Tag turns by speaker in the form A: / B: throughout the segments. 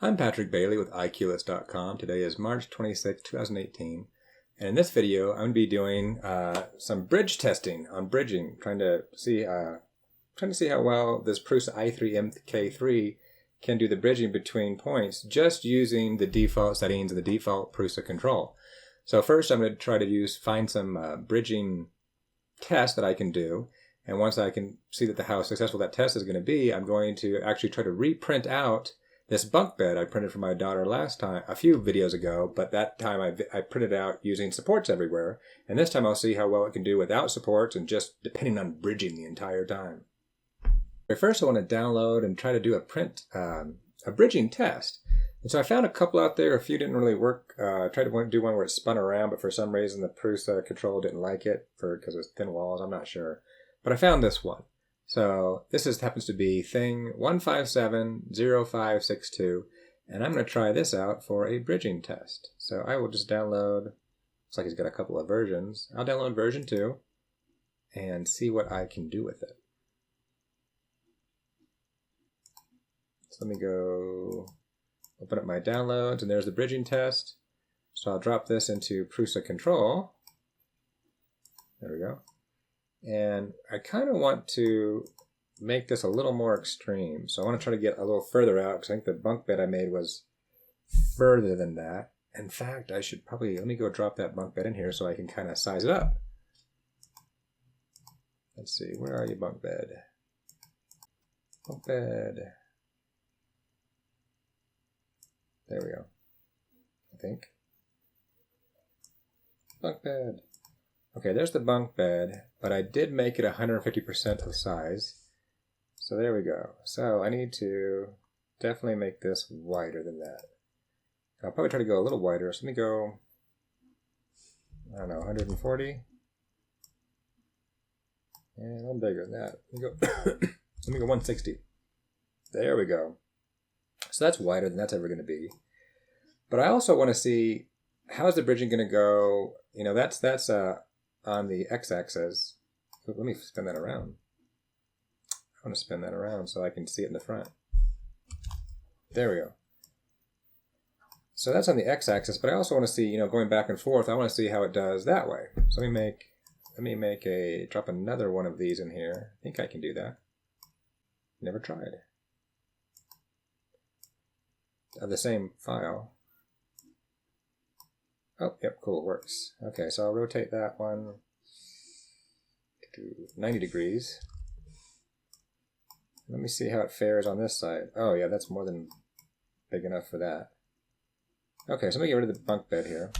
A: I'm Patrick Bailey with iQlist.com. Today is March 26, 2018. And in this video, I'm going to be doing some bridge testing on bridging, trying to see how well this Prusa i3 MK3 can do the bridging between points just using the default settings of the default Prusa control. So first I'm going to find some bridging tests that I can do. And once I can see how successful that test is going to be, I'm going to actually try to reprint out this bunk bed I printed for my daughter last time, a few videos ago, but that time I printed out using supports everywhere. And this time I'll see how well it can do without supports and just depending on bridging the entire time. First I want to download and try to do a bridging test. And so I found a couple out there. A few didn't really work. I tried to do one where it spun around, but for some reason the Prusa control didn't like it because it was thin walls. I'm not sure. But I found this one. So this happens to be thing 1570562, and I'm going to try this out for a bridging test. So I will just download, looks like he's got a couple of versions. I'll download version 2 and see what I can do with it. So let me go open up my downloads, and there's the bridging test. So I'll drop this into Prusa control. There we go. And I kind of want to make this a little more extreme. So I want to try to get a little further out because I think the bunk bed I made was further than that. In fact, I should probably, let me go drop that bunk bed in here so I can kind of size it up. Let's see, where are you, bunk bed? Bunk bed. There we go, I think. Bunk bed. Okay, there's the bunk bed, but I did make it 150% of size. So there we go. So I need to definitely make this wider than that. I'll probably try to go a little wider. So let me go, I don't know, 140. And a little bigger than that. Let me go 160. There we go. So that's wider than that's ever going to be. But I also want to see, how's the bridging going to go? You know, that's on the x-axis. Let me spin that around. I want to spin that around so I can see it in the front. There we go. So that's on the x-axis, but I also want to see, going back and forth, I want to see how it does that way. So let me drop another one of these in here. I think I can do that. Never tried. Of the same file. Oh, yep, cool, it works. Okay, so I'll rotate that one to 90 degrees. Let me see how it fares on this side. Oh yeah, that's more than big enough for that. Okay, so let me get rid of the bunk bed here.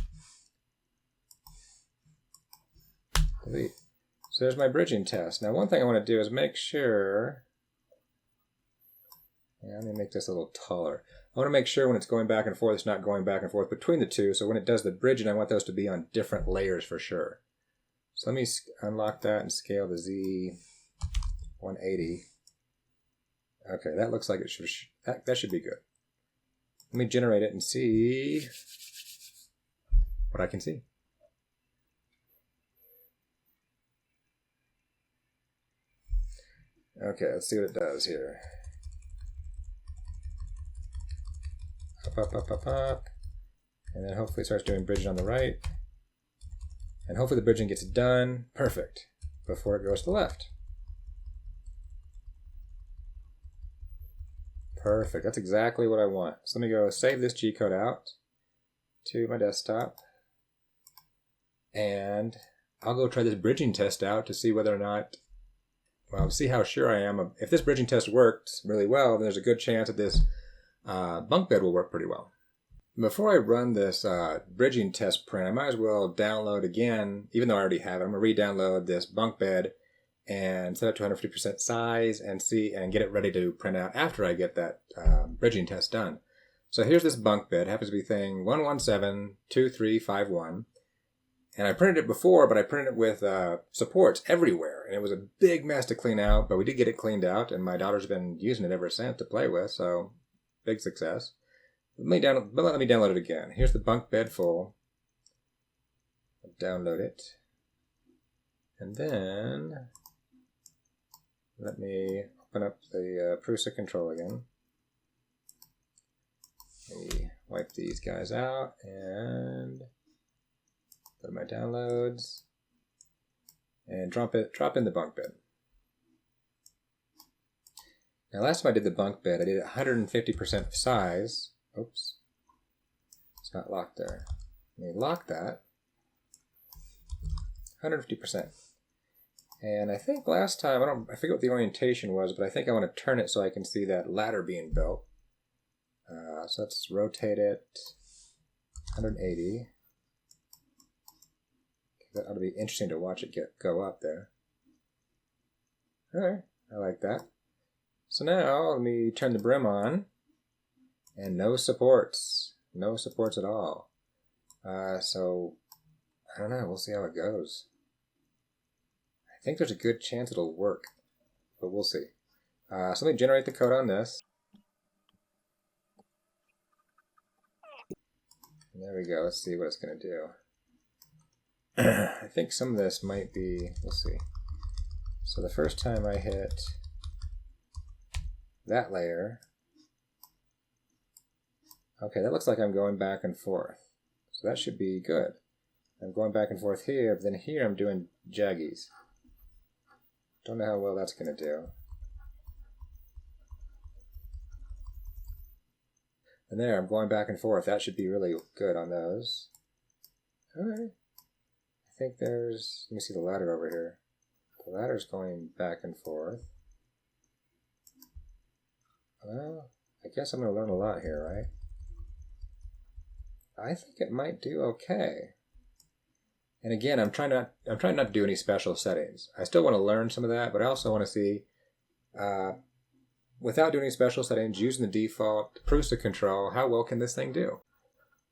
A: Delete. So there's my bridging test. Now one thing I want to do is make sure, let me make this a little taller. I want to make sure when it's going back and forth, it's not going back and forth between the two. So when it does the bridging, I want those to be on different layers for sure. So let me unlock that and scale the Z180. Okay, that looks like it should, that should be good. Let me generate it and see what I can see. Okay, let's see what it does here. Up. And then hopefully it starts doing bridging on the right. And hopefully the bridging gets done perfect before it goes to the left. Perfect, that's exactly what I want. So let me go save this G-code out to my desktop. And I'll go try this bridging test out to see whether or not, well, see how sure I am. If this bridging test works really well, then there's a good chance that this bunk bed will work pretty well. Before I run this bridging test print, I might as well download again, even though I already have it. I'm going to re-download this bunk bed and set it to 150% size and get it ready to print out after I get that bridging test done. So here's this bunk bed. It happens to be thing 1172351. And I printed it before, but I printed it with supports everywhere. And it was a big mess to clean out, but we did get it cleaned out, and my daughter's been using it ever since to play with, so big success. Let me download it again. Here's the bunk bed full. I'll download it. And then let me open up the Prusa control again. wipe these guys out and go to my downloads and drop in the bunk bed. Now last time I did the bunk bed, I did 150% of size. Oops. It's not locked there. Let me lock that. 150%. And I think last time, I forget what the orientation was, but I think I want to turn it so I can see that ladder being built. So let's rotate it 180. That ought to be interesting to watch it go up there. Alright, I like that. So now let me turn the brim on. And no supports. No supports at all. So, I don't know, we'll see how it goes. I think there's a good chance it'll work, but we'll see. So let me generate the code on this. And there we go, let's see what it's going to do. I think some of this might be, we'll see. So the first time I hit that layer, okay, that looks like I'm going back and forth. So that should be good. I'm going back and forth here, but then here I'm doing jaggies. Don't know how well that's going to do. And there, I'm going back and forth. That should be really good on those. Alright. I think there's, let me see the ladder over here. The ladder's going back and forth. Well, I guess I'm going to learn a lot here, right? I think it might do okay. And again, I'm trying not to do any special settings. I still want to learn some of that, but I also want to see, without doing any special settings, using the default Prusa control, how well can this thing do?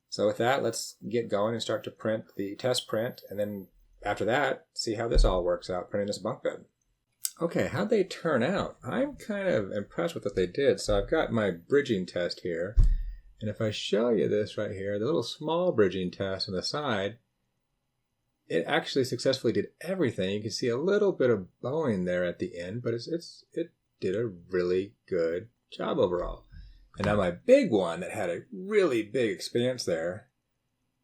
A: So with that, let's get going and start to print the test print, and then after that, see how this all works out, printing this bunk bed. Okay, how'd they turn out? I'm kind of impressed with what they did. So I've got my bridging test here, and if I show you this right here, the little small bridging test on the side, it actually successfully did everything. You can see a little bit of bowing there at the end, but it did a really good job overall. And now my big one that had a really big expanse there,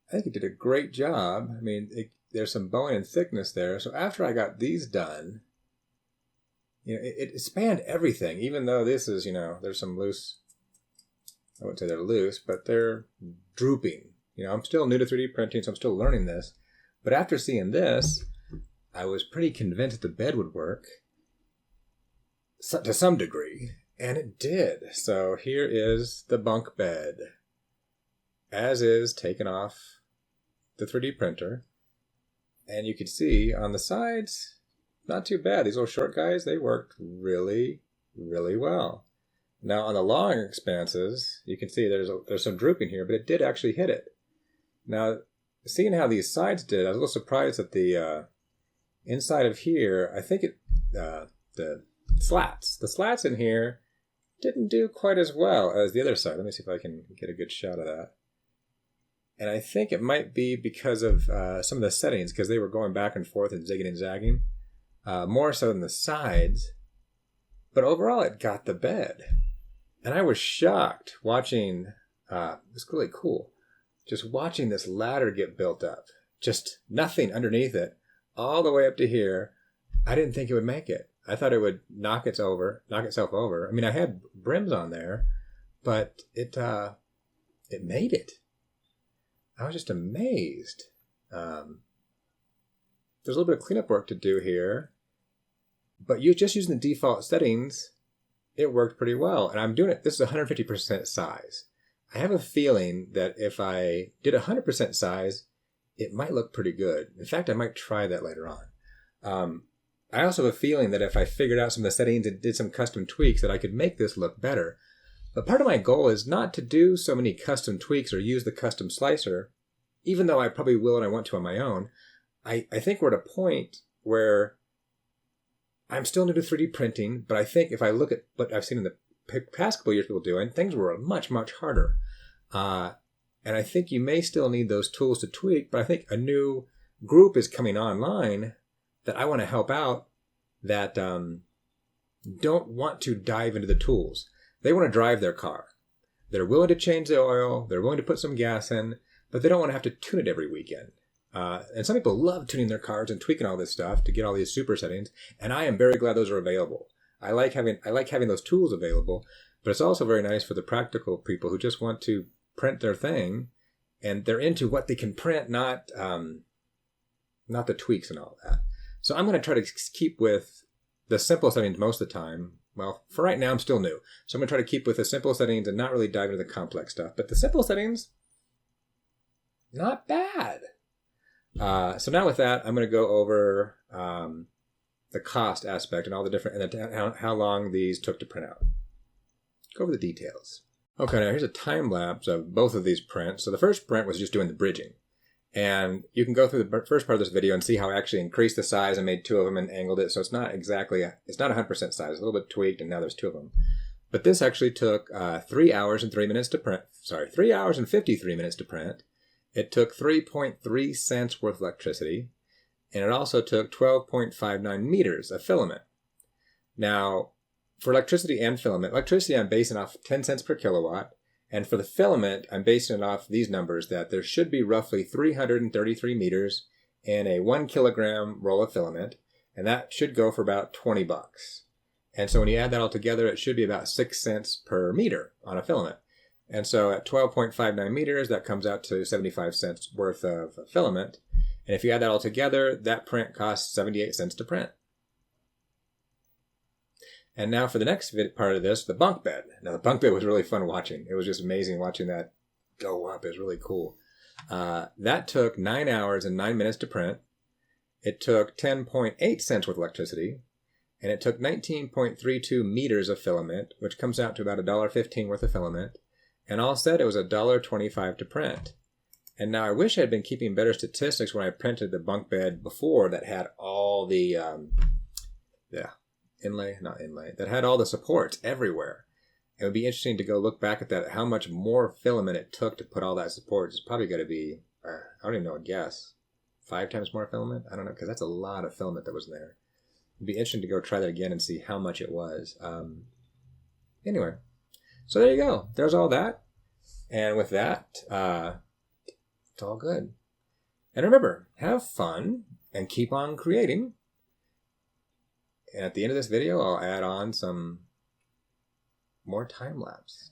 A: I think it did a great job. I mean, there's some bowing and thickness there. So after I got these done, you know, it spanned everything, even though this is, you know, there's some loose, I wouldn't say they're loose, but they're drooping. You know, I'm still new to 3D printing, so I'm still learning this. But after seeing this, I was pretty convinced the bed would work to some degree, and it did. So here is the bunk bed, as is, taken off the 3D printer. And you can see on the sides, not too bad. These little short guys, they worked really, really well. Now on the long expanses, you can see there's some drooping here, but it did actually hit it. Now, seeing how these sides did, I was a little surprised that the inside of here, I think the slats in here didn't do quite as well as the other side. Let me see if I can get a good shot of that. And I think it might be because of some of the settings, because they were going back and forth and zigging and zagging, more so than the sides. But overall, it got the bed. And I was shocked watching, it was really cool, just watching this ladder get built up. Just nothing underneath it, all the way up to here. I didn't think it would make it. I thought it would knock itself over. I mean, I had brims on there, but it made it. I was just amazed. There's a little bit of cleanup work to do here, but just using the default settings, it worked pretty well. And I'm doing it, this is 150% size. I have a feeling that if I did 100% size, it might look pretty good. In fact, I might try that later on. I also have a feeling that if I figured out some of the settings and did some custom tweaks, that I could make this look better. But part of my goal is not to do so many custom tweaks or use the custom slicer, even though I probably will and I want to on my own. I think we're at a point where I'm still new to 3D printing, but I think if I look at what I've seen in the past couple of years people doing, things were much, much harder. And I think you may still need those tools to tweak, but I think a new group is coming online that I want to help out that don't want to dive into the tools. They want to drive their car. They're willing to change the oil. They're willing to put some gas in, but they don't want to have to tune it every weekend. And some people love tuning their cars and tweaking all this stuff to get all these super settings. And I am very glad those are available. I like having those tools available, but it's also very nice for the practical people who just want to print their thing, and they're into what they can print, not the tweaks and all that. So I'm going to try to keep with the simple settings most of the time. Well, for right now, I'm still new. So I'm going to try to keep with the simple settings and not really dive into the complex stuff. But the simple settings, not bad. So now with that, I'm going to go over the cost aspect and all the different, and how long these took to print out. Go over the details. Okay, now here's a time lapse of both of these prints. So the first print was just doing the bridging. And you can go through the first part of this video and see how I actually increased the size and made two of them and angled it. So it's not exactly, it's not 100% size. It's a little bit tweaked, and now there's two of them. But this actually took 3 hours and 3 minutes to print. Sorry, 3 hours and 53 minutes to print. It took 3.3 cents worth of electricity. And it also took 12.59 meters of filament. Now, for electricity and filament, electricity I'm basing off 10 cents per kilowatt. And for the filament, I'm basing it off these numbers, that there should be roughly 333 meters in a 1 kilogram roll of filament. And that should go for about $20. And so when you add that all together, it should be about 6 cents per meter on a filament. And so at 12.59 meters, that comes out to 75 cents worth of filament. And if you add that all together, that print costs 78 cents to print. And now for the next part of this, the bunk bed. Now the bunk bed was really fun watching. It was just amazing watching that go up. It was really cool. That took 9 hours and 9 minutes to print. It took 10.8 cents worth of electricity. And it took 19.32 meters of filament, which comes out to about $1.15 worth of filament. And all said, it was $1.25 to print. And now I wish I had been keeping better statistics when I printed the bunk bed before, that had all the, that had all the supports everywhere. It would be interesting to go look back at that, how much more filament it took to put all that support. It's probably going to be, I don't even know, a guess, 5 times more filament? I don't know, because that's a lot of filament that was there. It'd be interesting to go try that again and see how much it was. Anyway, so there you go. There's all that. And with that, it's all good. And remember, have fun and keep on creating. And at the end of this video, I'll add on some more time lapse.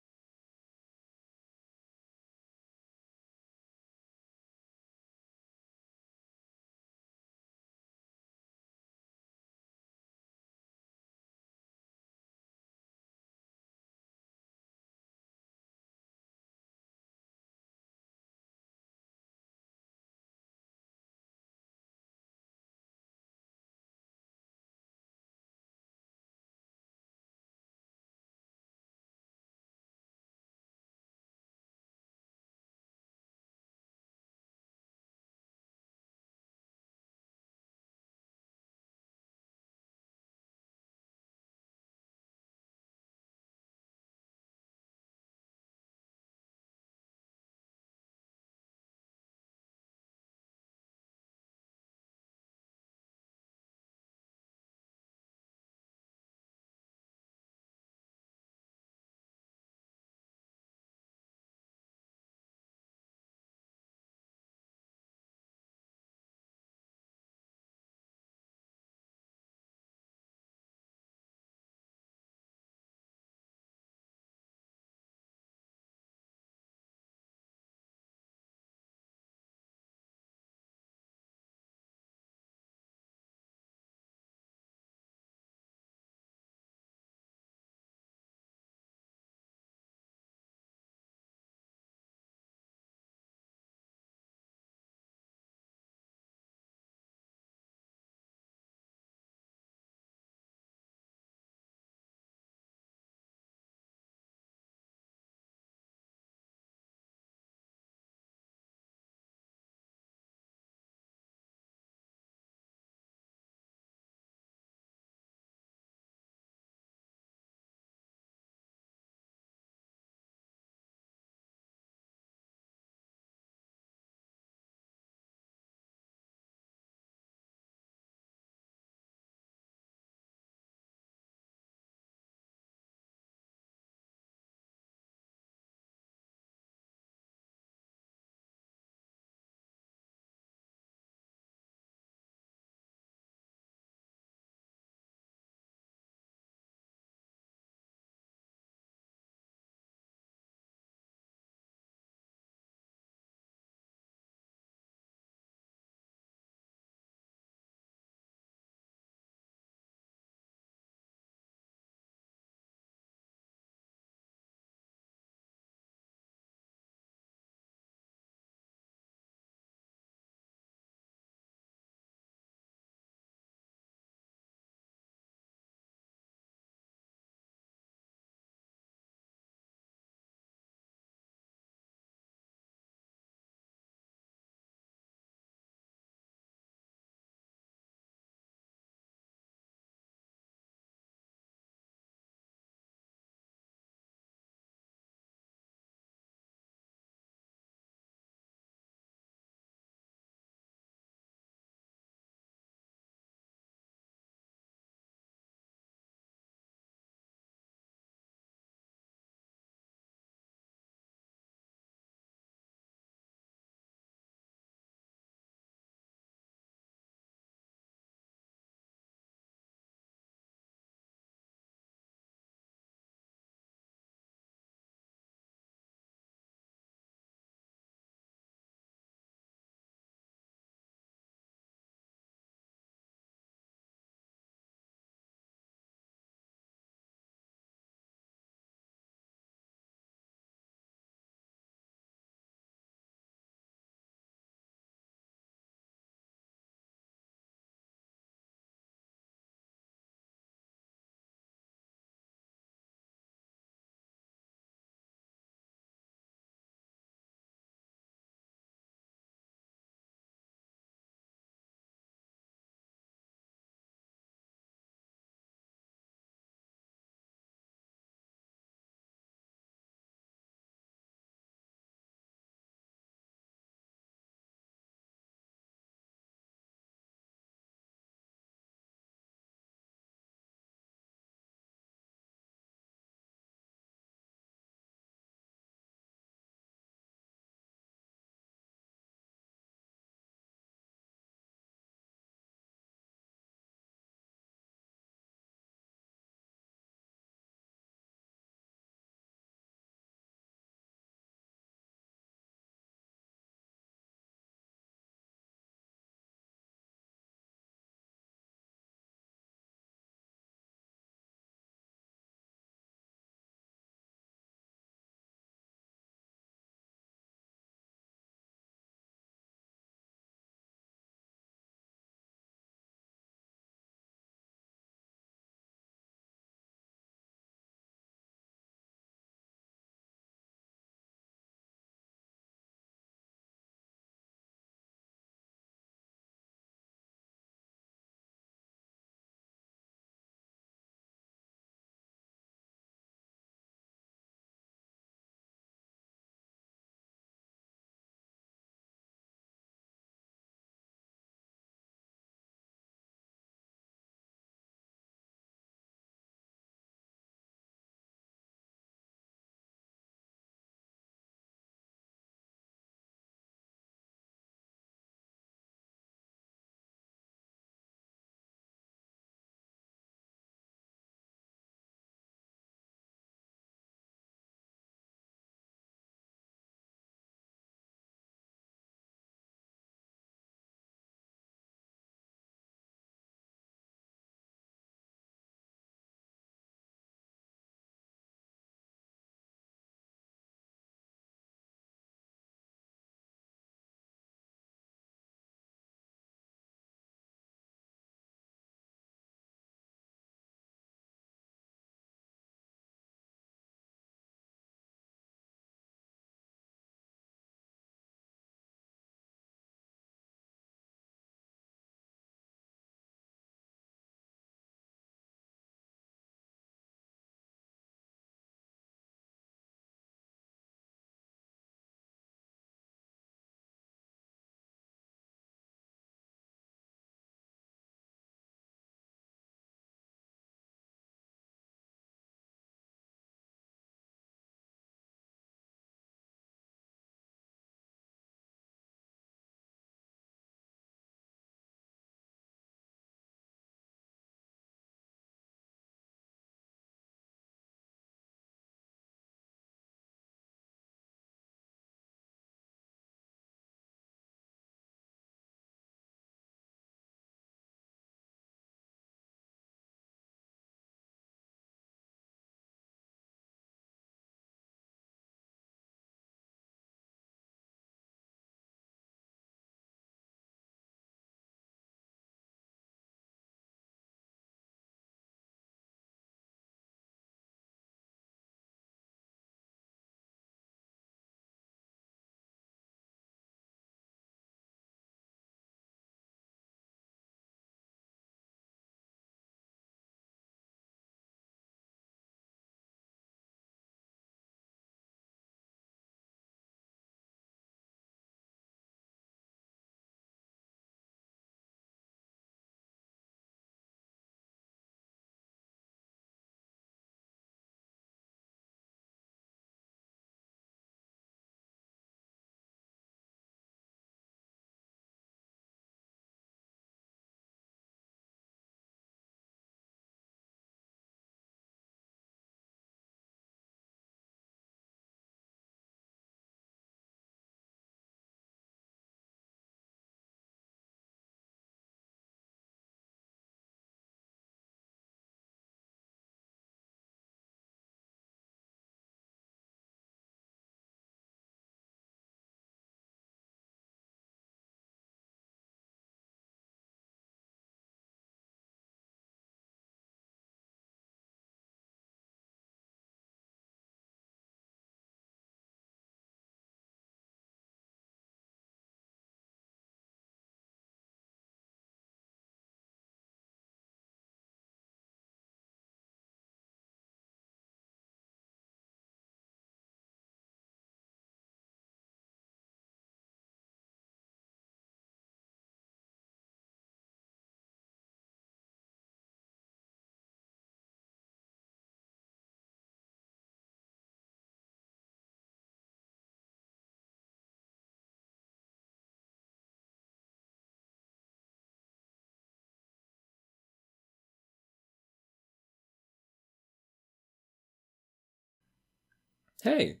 A: hey,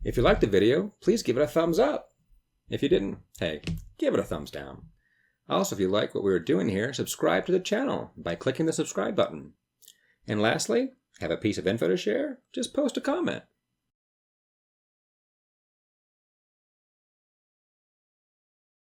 A: if you liked the video, please give it a thumbs up. If you didn't, hey, give it a thumbs down. Also, if you like what we were doing here, subscribe to the channel by clicking the subscribe button. And lastly, have a piece of info to share? Just post a comment.